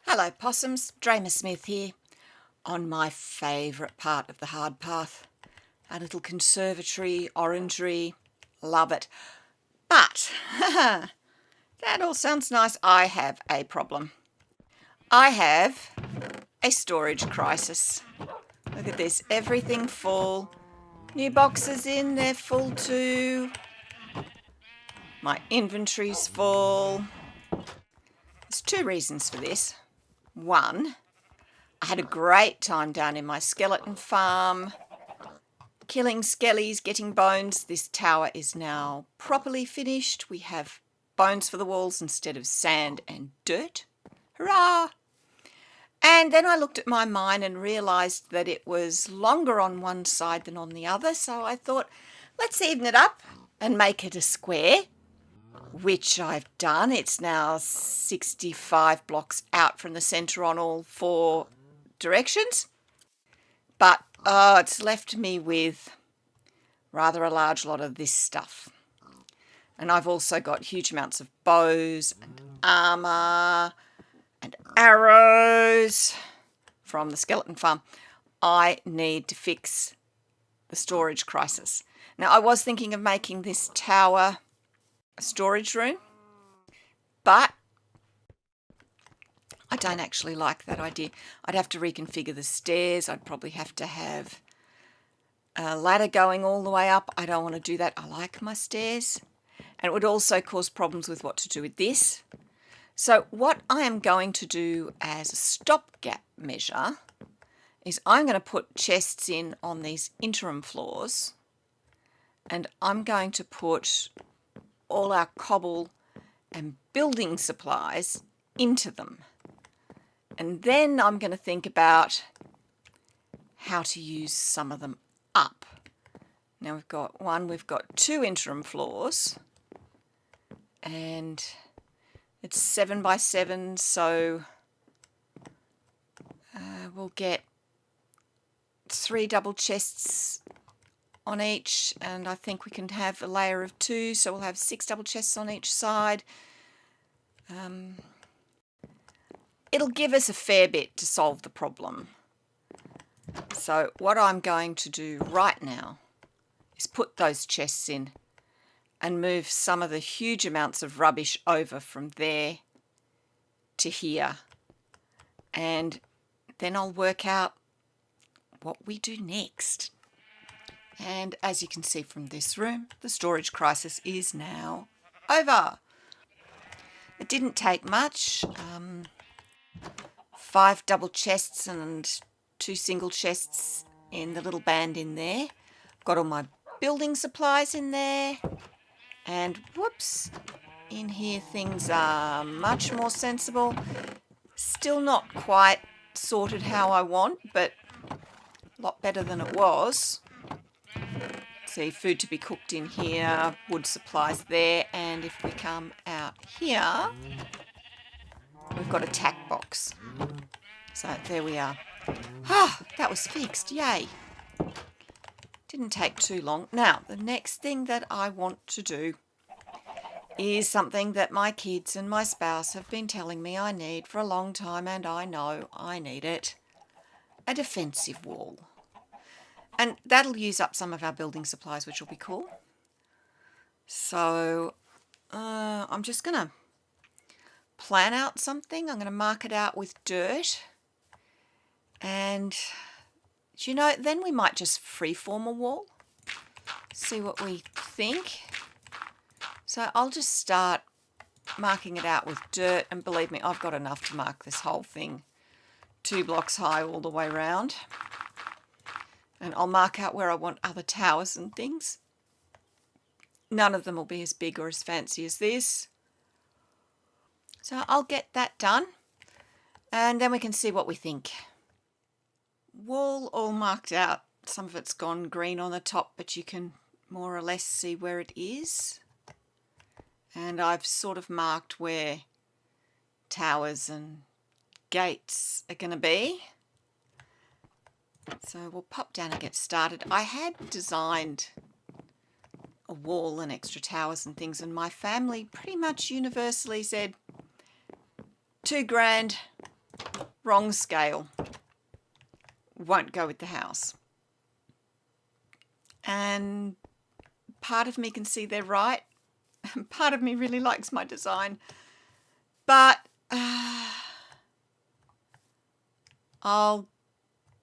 Hello possums, Dreymasmith here on my favourite part of the hard path. Our little conservatory, orangery, love it. But, that all sounds nice. I have a problem. I have a storage crisis. Look at this, everything full. New boxes in, they're full too. My inventory's full. There's two reasons for this. One, I had a great time down in my skeleton farm, killing skellies, getting bones. This tower is now properly finished. We have bones for the walls instead of sand and dirt. Hurrah! And then I looked at my mine and realised that it was longer on one side than on the other. So I thought, let's even it up and make it a square, which I've done. It's now 65 blocks out from the centre on all four directions. But it's left me with rather a large lot of this stuff. And I've also got huge amounts of bows and armour and arrows from the skeleton farm. I need to fix the storage crisis. Now, I was thinking of making this tower a storage room, but I don't actually like that idea. I'd have to reconfigure the stairs. I'd probably have to have a ladder going all the way up. I don't want to do that. I like my stairs. And it would also cause problems with what to do with this. So what I am going to do as a stopgap measure is I'm going to put chests in on these interim floors, and I'm going to put all our cobble and building supplies into them. And then I'm going to think about how to use some of them up. Now we've got two interim floors, and it's 7 by 7, so we'll get 3 double chests on each, and I think we can have a layer of 2, so we'll have 6 double chests on each side. It'll give us a fair bit to solve the problem. So what I'm going to do right now is put those chests in and move some of the huge amounts of rubbish over from there to here. And then I'll work out what we do next. And as you can see from this room, the storage crisis is now over. It didn't take much. 5 double chests and 2 single chests in the little band in there. Got all my building supplies in there. And whoops, in here things are much more sensible. Still not quite sorted how I want, but a lot better than it was. See, food to be cooked in here, wood supplies there, and if we come out here, we've got a tack box. So there we are. That was fixed, yay. Didn't take too long. Now, the next thing that I want to do is something that my kids and my spouse have been telling me I need for a long time, and I know I need it. A defensive wall. And that'll use up some of our building supplies, which will be cool. So I'm just going to plan out something. I'm going to mark it out with dirt. And, you know, then we might just freeform a wall. See what we think. So I'll just start marking it out with dirt. And believe me, I've got enough to mark this whole thing 2 blocks high all the way around. And I'll mark out where I want other towers and things. None of them will be as big or as fancy as this. So I'll get that done. And then we can see what we think. Wall all marked out. Some of it's gone green on the top, but you can more or less see where it is. And I've sort of marked where towers and gates are going to be. So we'll pop down and get started. I had designed a wall and extra towers and things, and my family pretty much universally said, $2,000, wrong scale. Won't go with the house. And part of me can see they're right. And part of me really likes my design. But I'll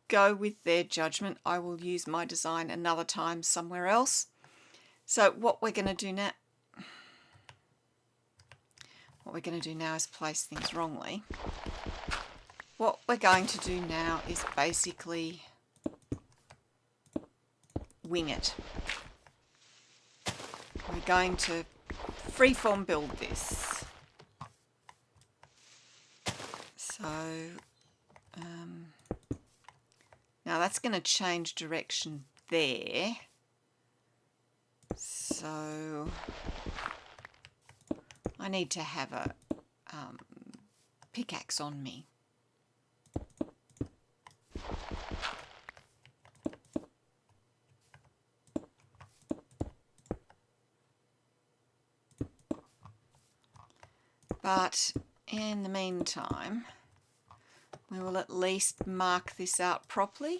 go with their judgment. I will use my design another time somewhere else. So what we're going to do now, is place things wrongly. What we're going to do now is basically wing it. We're going to freeform build this. So now that's going to change direction there. So I need to have a pickaxe on me. But in the meantime, we will at least mark this out properly.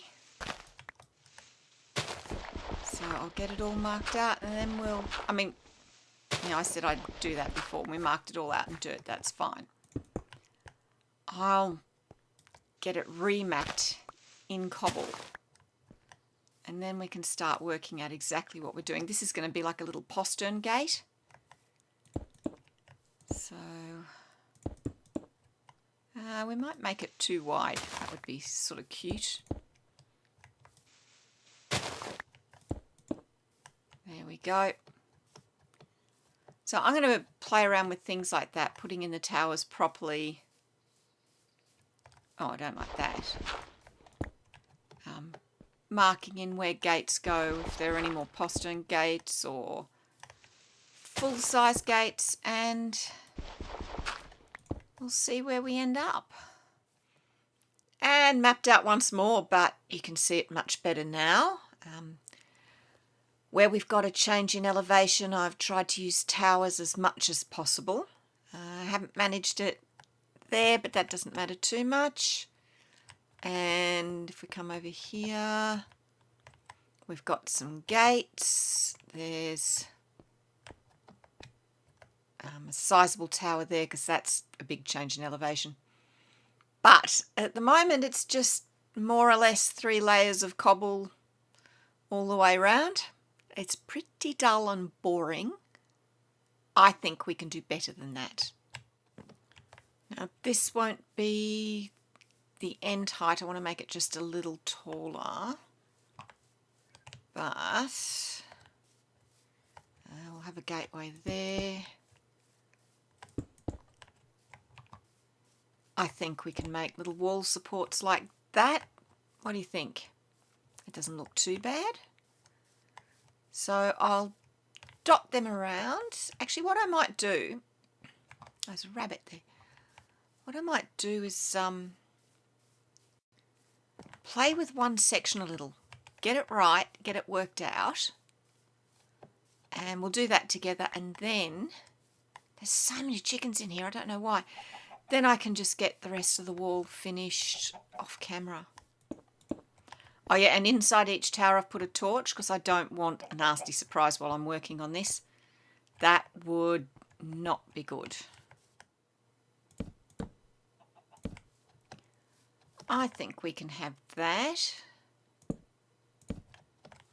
So I'll get it all marked out, and then we'll, I said I'd do that before. We marked it all out in dirt, that's fine. I'll get it remapped in cobble. And then we can start working out exactly what we're doing. This is going to be like a little postern gate. So we might make it too wide. That would be sort of cute. There we go. So I'm going to play around with things like that, putting in the towers properly. Oh, I don't like that. Marking in where gates go, if there are any more postern gates or full-size gates, and we'll see where we end up. And mapped out once more, but you can see it much better now. Where we've got a change in elevation, I've tried to use towers as much as possible. I haven't managed it there, but that doesn't matter too much. And if we come over here, we've got some gates. There's a sizable tower there because that's a big change in elevation. But at the moment, it's just more or less 3 layers of cobble all the way around. It's pretty dull and boring. I think we can do better than that. Now, this won't be the end height. I want to make it just a little taller. But we'll have a gateway there. I think we can make little wall supports like that. What do you think? It doesn't look too bad. So I'll dot them around. Actually, what I might do, there's a rabbit there. What I might do is play with one section a little. Get it right, get it worked out. And we'll do that together. And then, there's so many chickens in here, I don't know why. Then I can just get the rest of the wall finished off camera. Oh yeah, and inside each tower I've put a torch because I don't want a nasty surprise while I'm working on this. That would not be good. I think we can have that.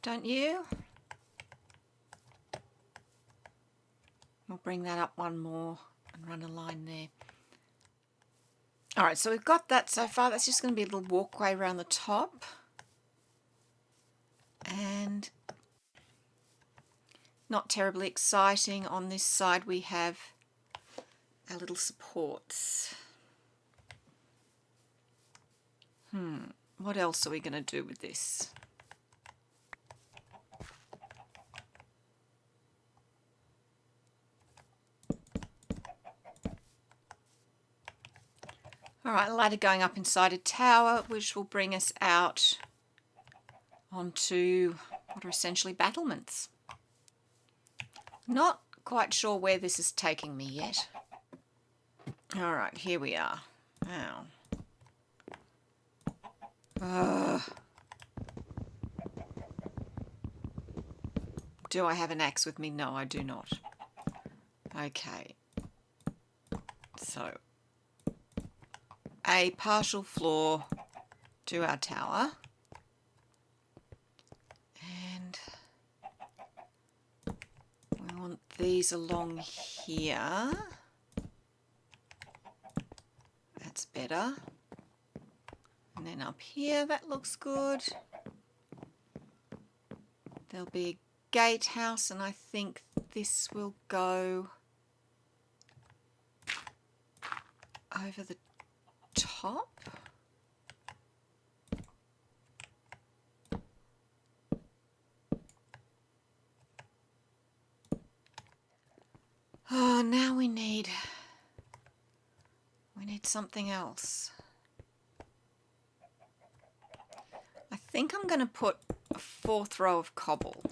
Don't you? We'll bring that up one more and run a line there. Alright, so we've got that so far. That's just going to be a little walkway around the top. And not terribly exciting. On this side we have our little supports. What else are we going to do with this? Alright, a ladder going up inside a tower, which will bring us out onto what are essentially battlements. Not quite sure where this is taking me yet. Alright, here we are. Now, Do I have an axe with me? No, I do not. Okay. So, a partial floor to our tower. And we want these along here. That's better. And then up here, that looks good. There'll be a gatehouse, and I think this will go over the top. Oh, now we need something else. I think I'm going to put a 4th row of cobble.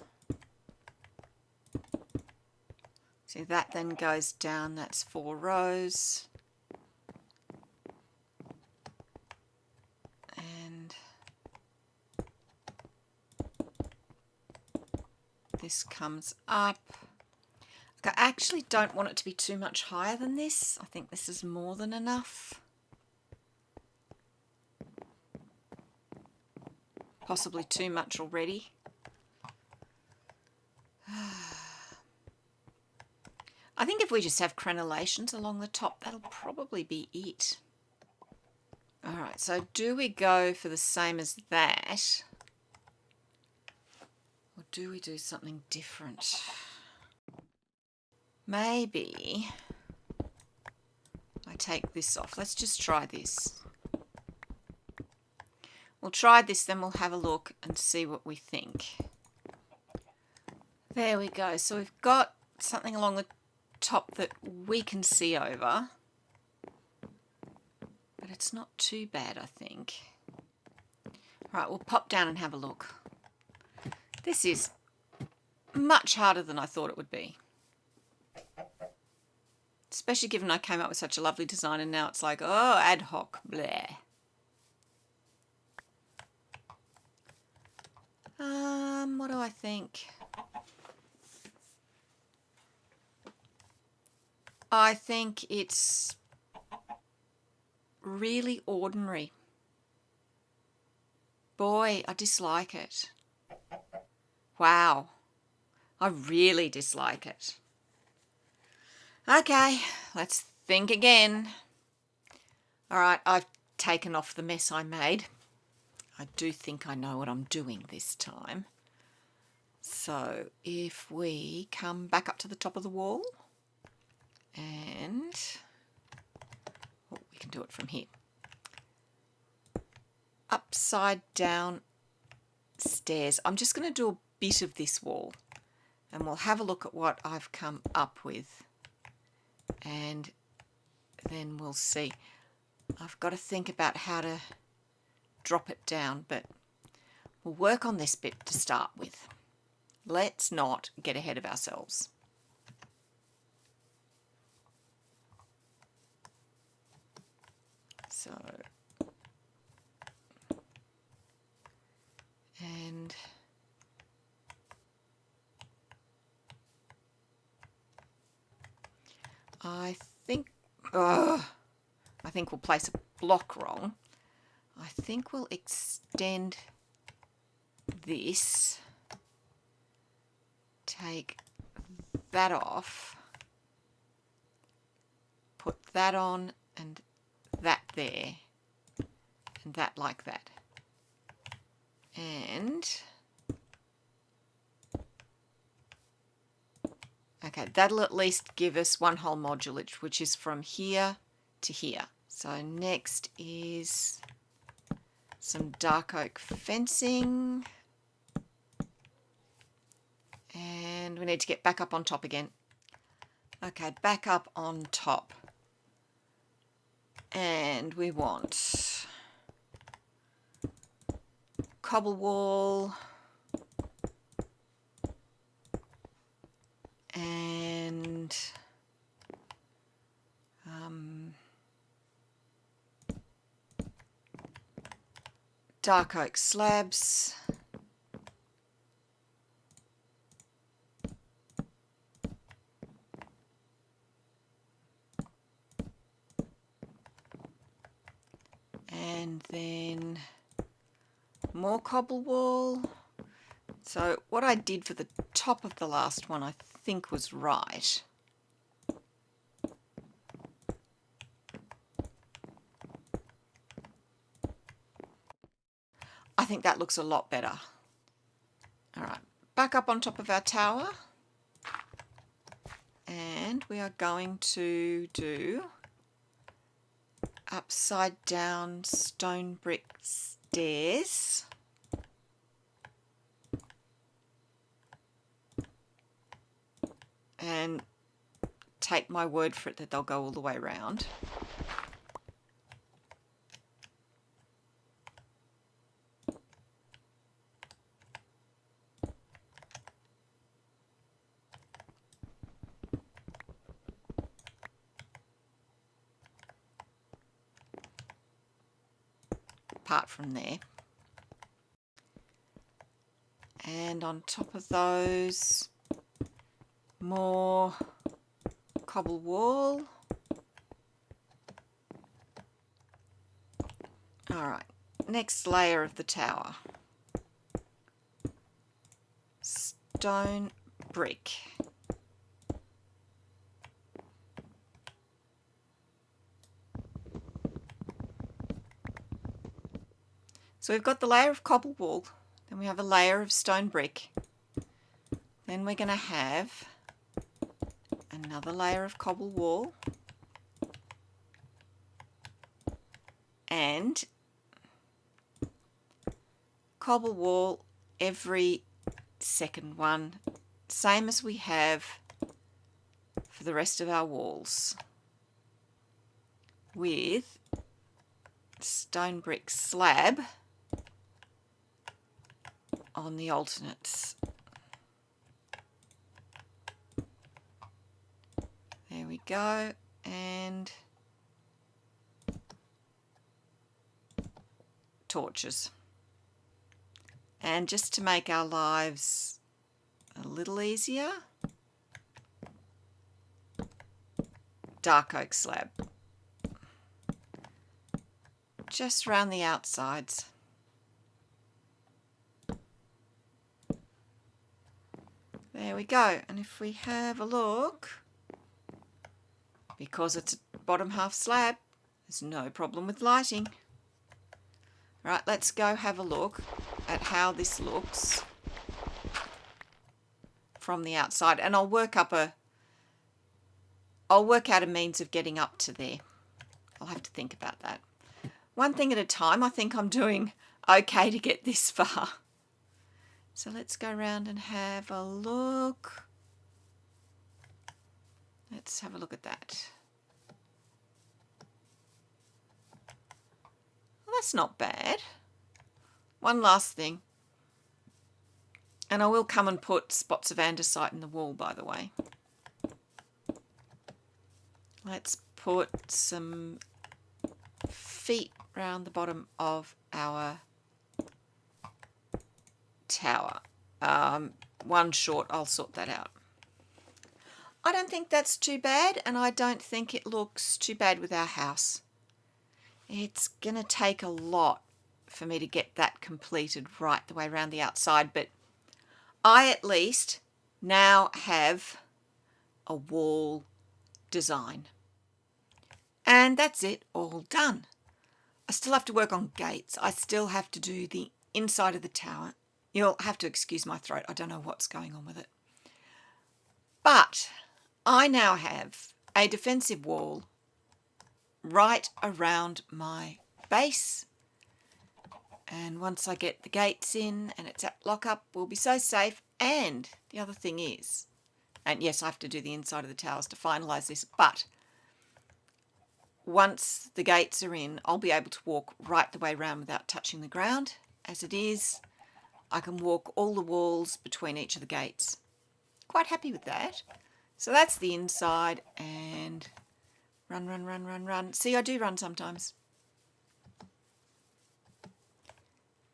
See, that then goes down, that's 4 rows. And this comes up. I actually don't want it to be too much higher than this. I think this is more than enough. Possibly too much already. I think if we just have crenellations along the top, that'll probably be it. Alright, so do we go for the same as that? Or do we do something different? Maybe I take this off. Let's just try this. We'll try this, then we'll have a look and see what we think. There we go. So we've got something along the top that we can see over. But it's not too bad, I think. Right, we'll pop down and have a look. This is much harder than I thought it would be. Especially given I came up with such a lovely design and now it's like, oh, ad hoc, bleh. What do I think? I think it's really ordinary. Boy, I dislike it. Wow, I really dislike it. Okay, let's think again. All right, I've taken off the mess I made. I do think I know what I'm doing this time. So if we come back up to the top of the wall and we can do it from here. Upside down stairs. I'm just going to do a bit of this wall and we'll have a look at what I've come up with and then we'll see. I've got to think about how to drop it down, but we'll work on this bit to start with. Let's not get ahead of ourselves. So, and I think we'll place a block wrong. I think we'll extend this, take that off, put that on and that there, and that like that. And okay, that'll at least give us one whole module, which is from here to here. So next is some dark oak fencing. And we need to get back up on top again. Okay, back up on top. And we want cobble wall. And dark oak slabs. And then more cobble wall. So what I did for the top of the last one I think was right. I think that looks a lot better. Alright, back up on top of our tower. And we are going to do upside down stone brick stairs. And take my word for it that they'll go all the way around. Apart from there. And on top of those, more cobble wall. Alright, next layer of the tower. Stone brick. So we've got the layer of cobble wall, then we have a layer of stone brick, then we're going to have another layer of cobble wall, and cobble wall every second one, same as we have for the rest of our walls, with stone brick slab on the alternates. There we go, and torches. And just to make our lives a little easier, dark oak slab. Just around the outsides. There we go, and if we have a look, because it's a bottom half slab, there's no problem with lighting. Right, let's go have a look at how this looks from the outside, and I'll work out a means of getting up to there. I'll have to think about that. One thing at a time. I think I'm doing okay to get this far. So let's go around and have a look. Let's have a look at that. Well, that's not bad. One last thing. And I will come and put spots of andesite in the wall, by the way. Let's put some feet round the bottom of our tower. One short, I'll sort that out. I don't think that's too bad, and I don't think it looks too bad with our house. It's gonna take a lot for me to get that completed right the way around the outside, but I at least now have a wall design. And that's it, all done. I still have to work on gates. I still have to do the inside of the tower. You'll have to excuse my throat. I don't know what's going on with it. But I now have a defensive wall right around my base. And once I get the gates in and it's at lockup, we'll be so safe. And the other thing is, and yes, I have to do the inside of the towers to finalise this, but once the gates are in, I'll be able to walk right the way around without touching the ground. As it is, I can walk all the walls between each of the gates. Quite happy with that. So that's the inside, and run, run, run, run, run. See, I do run sometimes.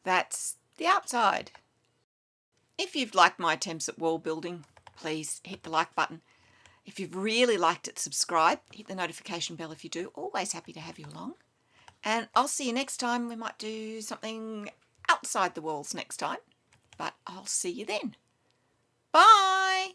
That's the outside. If you've liked my attempts at wall building, please hit the like button. If you've really liked it, subscribe. Hit the notification bell if you do. Always happy to have you along. And I'll see you next time. We might do something outside the walls next time. But I'll see you then. Bye!